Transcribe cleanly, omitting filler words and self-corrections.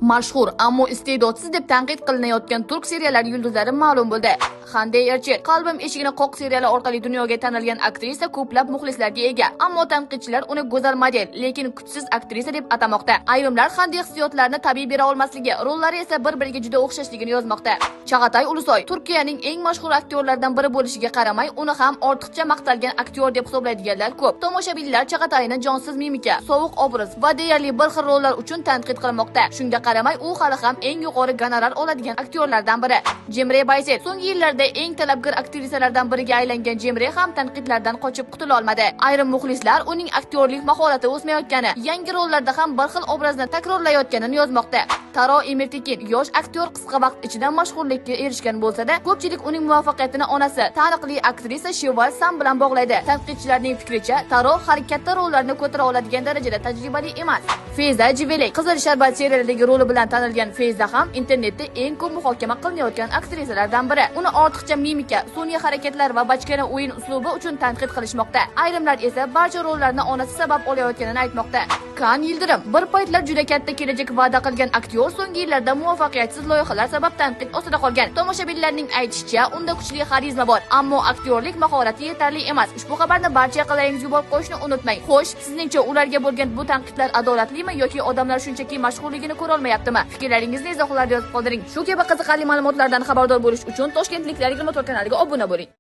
Mashhur ammo iste'dodsiz deb tanqid qilinayotgan turk seriallari yulduzlari ma'lum bo'ldi. Hande Erchel Qalbim eshigini qoq seriali orqali dunyoga tanilgan aktrisa ko'plab muxlislarga ega. Ammo tanqidchilar uni go'zal model, lekin kuchsiz aktrisa deb atamoqda. Ayrimlar Hande hissiyotlarini tabiiy bera olmasligi, rollari esa bir-biriga juda o'xshashligini yozmoqda. Chag'atay Ulusoy Turkiyaning eng mashhur aktyorlaridan biri bo'lishiga qaramay, uni ham ortiqcha maqtalgan aktyor deb hisoblaydiganlar ko'p. Tomoshabinlar Chag'atayni jonsiz mimika, sovuq obraz va deyarli bir xil rollar uchun tanqid qilmoqda. Shunga qaramay, u hali ham eng yuqori gonorar oladigan aktyorlardan biri. Cemre Bayzet so'nggi yillarda eng talabgor aktrisalardan biriga aylangan Cemre ham tanqidlardan qochib qutula olmadi. Ayrim muxlislar uning aktyorlik mahorati o'smayotgani, yangi rollarda ham bir xil obrazni takrorlayotganini yozmoqda. Taro Emirtekin yosh aktyor qisqa vaqt ichida mashhurlikka erishgan bo'lsa-da, ko'pchilik uning muvaffaqiyatini onasi, taniqli aktrisa Sheval Sam bilan bog'laydi. Tanqidchilarning fikricha, Taro har katta rollarni ko'tara oladigan darajada tajribali emas. Feyza Jivelek Qizil sharbat serialidagi roli bilan tanilgan Feyza ham internetda eng ko'p muhokama qilinayotgan aktrisalardan biri. Uni ortiqcha mimika, sun'iy harakatlar va bachkana o'yin uslubi uchun tanqid qilishmoqda. Ayrimlar esa barcha rollarni onasi sabab olayotganini aytmoqda. Kan Yildirim bir paytlar juda katta kelajak va'da qilgan aktyor so'nggi yillarda muvaffaqiyatsiz loyihalar sabab tanqid ostida qolgan. Tomoshabinlarning aytishicha, unda kuchli xarizma bor, ammo aktyorlik mahorati yetarli emas. Ushbu xabarni barcha yaqinlaringizga yuborib qo'yishni unutmang. Xo'sh, sizningcha ularga bo'lgan bu tanqidlar adolatlimi yoki odamlar shunchaki mashhurligini ko'ra olmayaptimi? Fikrlaringizni izohlarda yozib qoldiring. Shu kabi qiziqarli ma'lumotlardan xabardor bo'lish uchun Toshkentliklar 24 kanaliga obuna bo'ling.